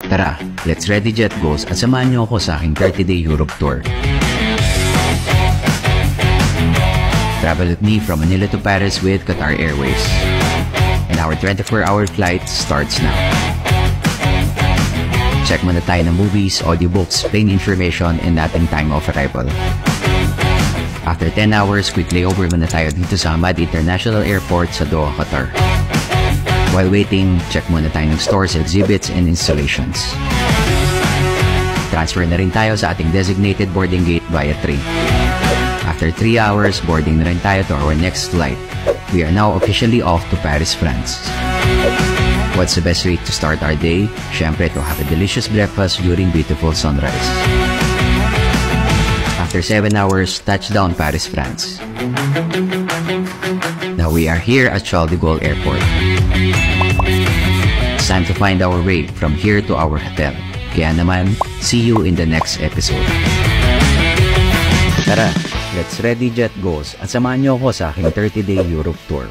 Tara, let's ready jet goes at samahan niyo ako sa aking 30-day Europe tour. Travel with me from Manila to Paris with Qatar Airways. And our 24-hour flight starts now. Check muna tayo ng movies, audiobooks, plane information, and ating time of arrival. After 10 hours, quick layover muna tayo dito sa Hamad International Airport sa Doha, Qatar. While waiting, check muna tayo ng stores, exhibits, and installations. Transfer na rin tayo sa ating designated boarding gate via train. After 3 hours, boarding na rin tayo to our next flight. We are now officially off to Paris, France. What's the best way to start our day? Syempre, to have a delicious breakfast during beautiful sunrise. After 7 hours, touchdown Paris, France. Now we are here at Charles de Gaulle Airport. It's time to find our way from here to our hotel. Kaya naman, see you in the next episode. Tara, let's ready jet goes at samahan niyo ako sa aking 30-day Europe tour.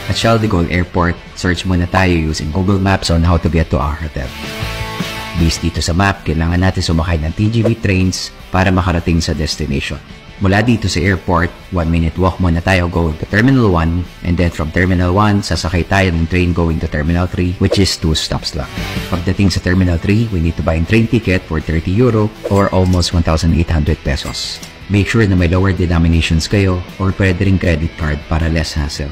At Charles de Gaulle Airport, search muna tayo using Google Maps on how to get to our hotel. Based dito sa map, kailangan natin sumakay ng TGV trains para makarating sa destination. Mula dito sa airport, 1-minute walk muna tayo going to Terminal 1, and then from Terminal 1, sasakay tayo ng train going to Terminal 3, which is 2 stops lang. Pagdating sa Terminal 3, we need to buy a train ticket for €30 or almost 1,800 pesos. Make sure na may lower denominations kayo or pwede ring credit card para less hassle.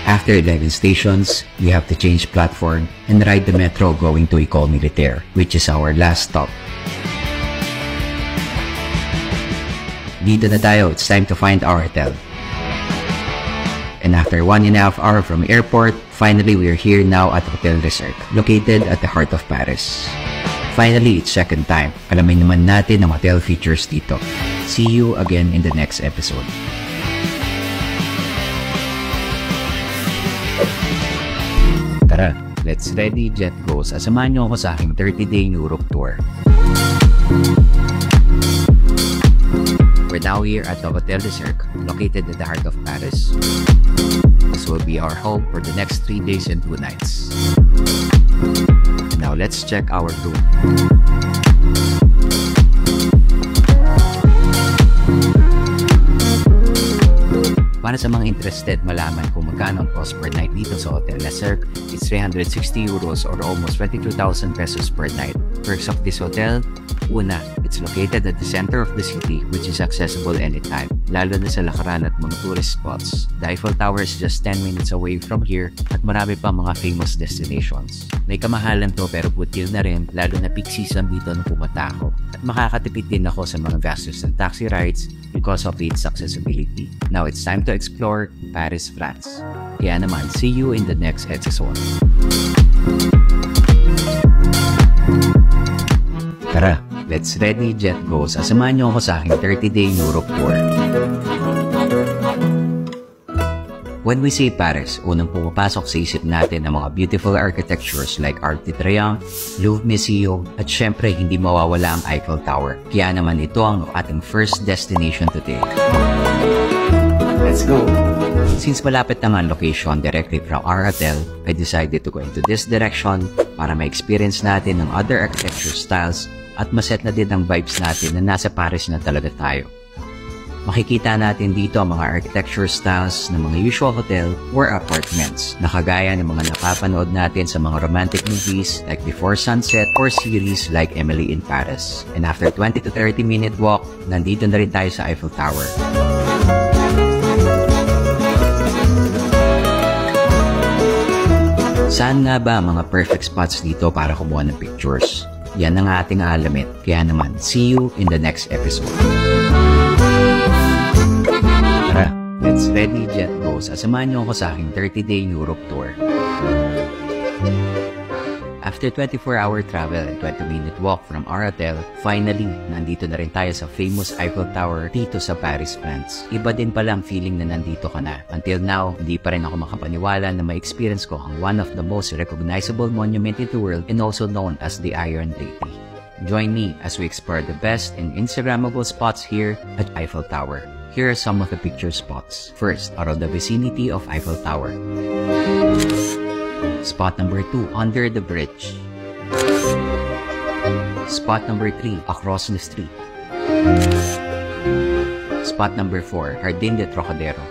After 11 stations, we have to change platform and ride the metro going to École Militaire, which is our last stop. Dito na tayo, it's time to find our hotel. And after 1.5 hours from airport, finally we are here now at Hotel des Cercles, located at the heart of Paris. Finally, it's second time. Alamin naman natin ang hotel features dito. See you again in the next episode. Tara, let's ready jet goes at samahan niyo ako sa aking 30-day Europe tour. We're now here at the Hotel des Cercles, located at the heart of Paris. This will be our home for the next 3 days and 2 nights. And now let's check our room. Para sa mga interested malaman kung magkano ang cost per night dito sa Hotel des Cercles, it's €360 or almost 22,000 pesos per night. Perks of this hotel: una, it's located at the center of the city, which is accessible anytime, lalo na sa lakaran at mga tourist spots. The Eiffel Tower is just 10 minutes away from here at marami pa mga famous destinations. May kamahalan to pero putil na rin, lalo na peak season dito nung pumunta ako. At makakatipid din ako sa mga gastos ng taxi rides because of its accessibility. Now it's time to explore Paris, France. Kaya naman, see you in the next episode. Tara, let's ready jet goes at samahan niyo ako sa aking 30-day Europe tour. When we say Paris, unang pumapasok sa isip natin ang mga beautiful architectures like Arc de Triomphe, Louvre Museum, at syempre hindi mawawala ang Eiffel Tower. Kaya naman ito ang ating first destination today. Let's go! Since malapit na ang location directly from our hotel, I decided to go into this direction para ma-experience natin ng other architecture styles at maset na din ang vibes natin na nasa Paris na talaga tayo. Makikita natin dito ang mga architecture styles ng mga usual hotel or apartments na kagaya ng mga napapanood natin sa mga romantic movies like Before Sunset or series like Emily in Paris. And after 20 to 30 minute walk, nandito na rin tayo sa Eiffel Tower. Saan nga ba ang mga perfect spots dito para kumuha ng pictures? Yan ang ating alamin. Kaya naman, see you in the next episode. Tara, let's ready jet goes at samahan niyo ako sa aking 30-day Europe tour. After 24-hour travel and 20-minute walk from our hotel, finally, nandito na rin tayo sa famous Eiffel Tower dito sa Paris, France. Iba din pala ang feeling na nandito ka na. Until now, hindi pa rin ako makapaniwala na ma-experience ko ang one of the most recognizable monument in the world and also known as the Iron Lady. Join me as we explore the best and Instagrammable spots here at Eiffel Tower. Here are some of the picture spots. First, around the vicinity of Eiffel Tower. Spot number 2, under the bridge. Spot number 3, across the street. Spot number 4, Jardín de Trocadero.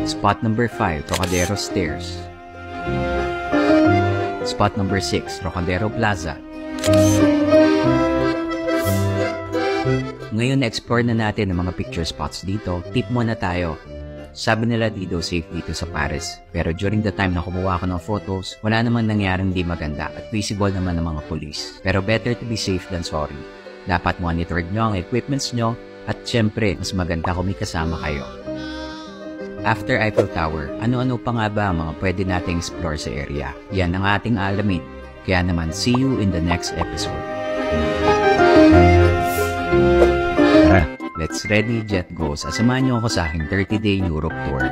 Spot number 5, Trocadero Stairs. Spot number 6, Trocadero Plaza. Ngayon, na-explore na natin ang mga picture spots dito. Tip muna tayo. Sabi nila dito safe dito sa Paris. Pero during the time na kumuha ko ng photos, wala namang nangyaring di maganda at visible naman ng mga police. Pero better to be safe than sorry. Dapat monitored nyo ang equipments nyo at syempre, mas maganda kung may kasama kayo. After Eiffel Tower, ano-ano pa nga ba ang mga pwede nating explore sa area? Yan ang ating alamin. Kaya naman, see you in the next episode. Tara, let's ready, jet go. Sasamahan niyo ako sa aking 30-day Europe tour.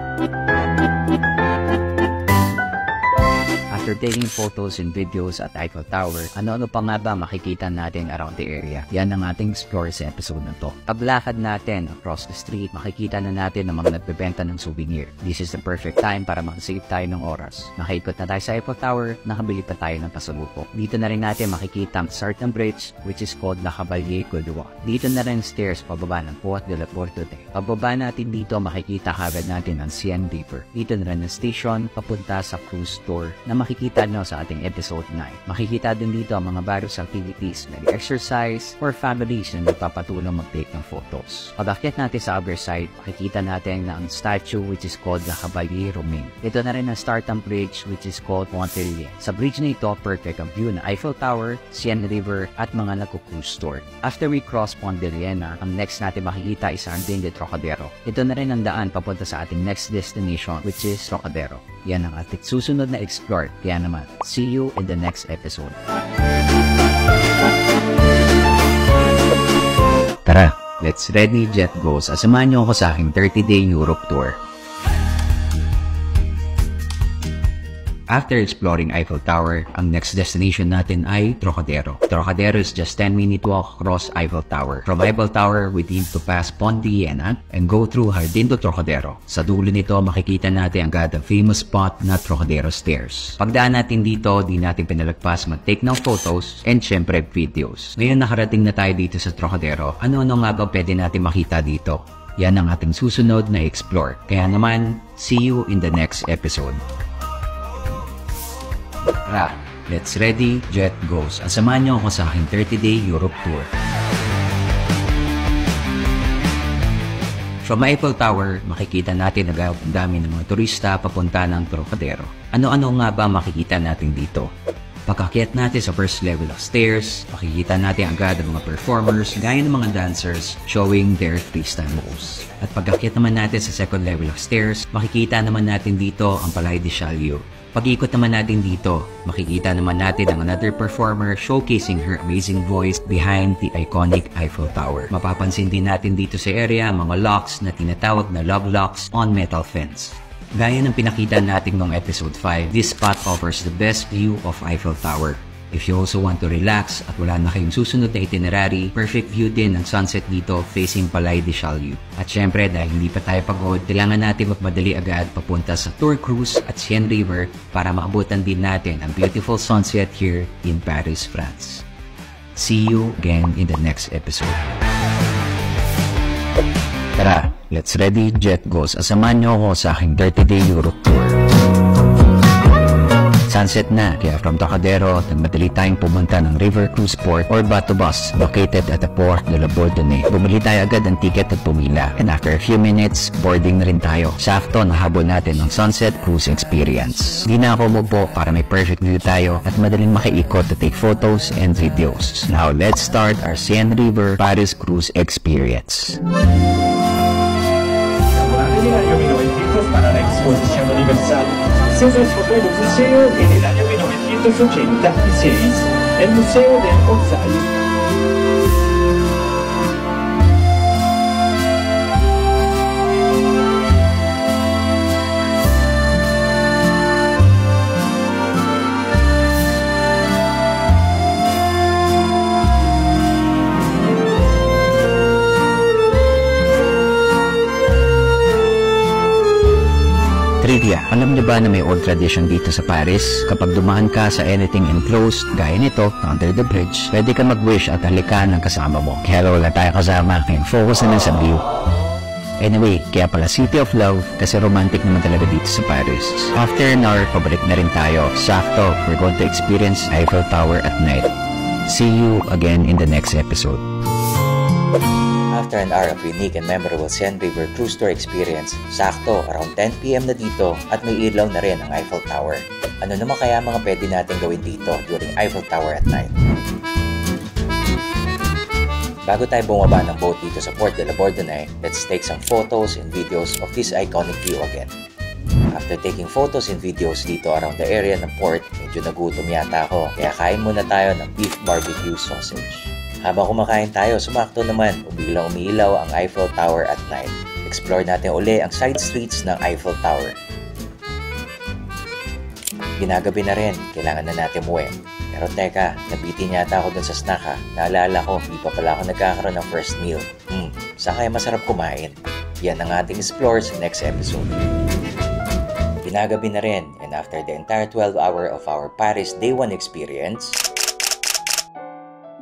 After taking photos and videos at Eiffel Tower, ano-ano pa nga ba makikita natin around the area? Yan ang ating explore sa episode na to. Paglakad natin across the street, makikita na natin ang mga nagbebenta ng souvenir. This is the perfect time para makasave tayo ng oras. Nakaikot na tayo sa Eiffel Tower, nakabili pa tayo ng pasalubok. Dito na rin natin makikita ang certain bridge which is called La Cavalier Gaulois. Dito na rin stairs pababa ng Port de la Porte. Pababa natin dito, makikita kagad natin ang Seine River. Dito na rin ang station papunta sa cruise store na makikita nyo sa ating episode 9. Makikita din dito ang mga various activities, nag-exercise, or families na nagpapatulong mag-take ng photos. Pag-akyat natin sa other side, makikita natin na ang statue which is called La Cavalier Romain. Ito na rin ang Startup Bridge which is called Pontellier. Sa bridge na ito, perfect ang view na Eiffel Tower, Seine River, at mga nagko-cruise store. After we cross Pontellier na, ang next natin makikita is Jardín de Trocadero. Ito na rin ang daan papunta sa ating next destination which is Trocadero. Yan ang ating susunod na explore. Kaya naman, see you in the next episode. Tara, let's ready, jet go. Sasamahan niyo ako sa aking 30-day Europe tour. After exploring Eiffel Tower, ang next destination natin ay Trocadero. Trocadero is just 10-minute walk across Eiffel Tower. From Eiffel Tower, we need to pass Pont de Iéna and go through Jardín de Trocadero. Sa dulo nito, makikita natin agad ang famous spot na Trocadero Stairs. Pagdaan natin dito, di natin pinalagpas mag-take ng photos and syempre videos. Ngayon nakarating na tayo dito sa Trocadero. Ano-ano nga ba pwede natin makita dito? Yan ang ating susunod na explore. Kaya naman, see you in the next episode. Tara, let's ready, jet goes. Asamahan niyo ako sa aking 30-day Europe tour. From Eiffel Tower, makikita natin na ang dami ng mga turista papunta ng Trocadero. Ano-ano nga ba makikita natin dito? Pagkakyat natin sa first level of stairs, makikita natin agad ang mga performers gaya ng mga dancers showing their freestyle moves. At pagkakyat naman natin sa second level of stairs, makikita naman natin dito ang Palais de Chaillot. Pag-ikot naman natin dito, makikita naman natin ang another performer showcasing her amazing voice behind the iconic Eiffel Tower. Mapapansin din natin dito sa area ang mga locks na tinatawag na love locks on metal fence. Gaya ng pinakita natin noong episode 5, this spot offers the best view of Eiffel Tower. If you also want to relax at wala na kayong susunod na itinerary, perfect view din ng sunset dito facing Palais de Chaillot. At syempre dahil hindi pa tayo pagod, kailangan natin magmadali agad papunta sa Tour Cruise at Seine River para maabutan din natin ang beautiful sunset here in Paris, France. See you again in the next episode. Tara, let's ready, jet goes. Asamahan niyo ako sa aking 30-day Europe tour. Sunset na, kaya from Trocadero, nagmadali tayong pumunta ng River Cruise Port or Bateau Bus located at the Port de la Bourdonnais. Bumili tayo agad ng ticket at pumila. And after a few minutes, boarding na rin tayo. Sakto, nahabol natin ng sunset cruise experience. Di na ako umupo para may perfect view tayo at madaling makiikot to take photos and videos. Now, let's start our Seine River Paris cruise experience. Para la Exposición Universal se transformó en un museo en el año 1986, el Museo del Orsay. Trivia. trivia. Alam niyo ba na may old tradition dito sa Paris? Kapag dumaan ka sa anything enclosed, gaya nito, under the bridge, pwede ka mag-wish at halikan ng kasama mo. Kaya wala tayo kasama, and focus na lang sa view. Anyway, kaya pala City of Love kasi romantic naman talaga dito sa Paris. After an hour, pabalik na rin tayo. Sakto, we're going to experience Eiffel Tower at night. See you again in the next episode. After an hour of unique and memorable Seine River cruise tour experience, sakto, around 10 PM na dito at may ilaw na rin ang Eiffel Tower. Ano naman kaya mga pwede natin gawin dito during Eiffel Tower at night? Bago tayo bumaba ng boat dito sa Port de la Bourdonnais, let's take some photos and videos of this iconic view again. After taking photos and videos dito around the area ng port, medyo nagutom yata ako, kaya kain muna tayo ng beef barbecue sausage. Habang kumakain tayo, sumakto naman, umiilaw ang Eiffel Tower at night. Explore natin uli ang side streets ng Eiffel Tower. Ginagabi na rin, kailangan na natin umuwi. Pero teka, nabitin yata ako dun sa snack ha. Naalala ko, hindi pa pala ako nagkakaroon ng first meal. Saan kaya masarap kumain? Yan ang ating explore sa next episode. Ginagabi na rin, and after the entire 12 hour of our Paris Day 1 experience,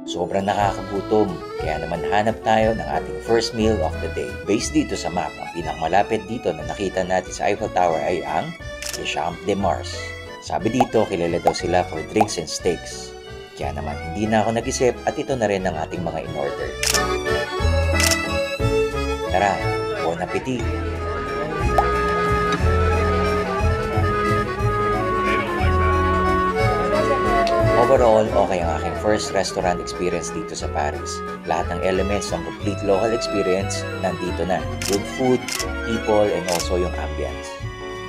sobrang nakakagutom, kaya naman hanap tayo ng ating first meal of the day. Based dito sa map, ang pinakamalapit dito na nakita natin sa Eiffel Tower ay ang Le Champ de Mars. Sabi dito, kilala daw sila for drinks and steaks. Kaya naman hindi na ako nag-isip at ito na rin ang ating mga in-order. Tara, bon appetit! Overall, okay ang aking first restaurant experience dito sa Paris. Lahat ng elements ng complete local experience nandito na. Good food, people, and also yung ambience.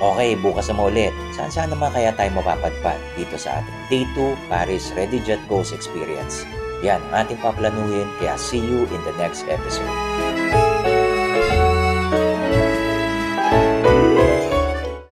Okay, bukas na ulit. Saan naman kaya tayo mapapadpad dito sa ating Day 2 Paris Ready Jet Goes experience? Yan ang ating paplanuhin, kaya see you in the next episode.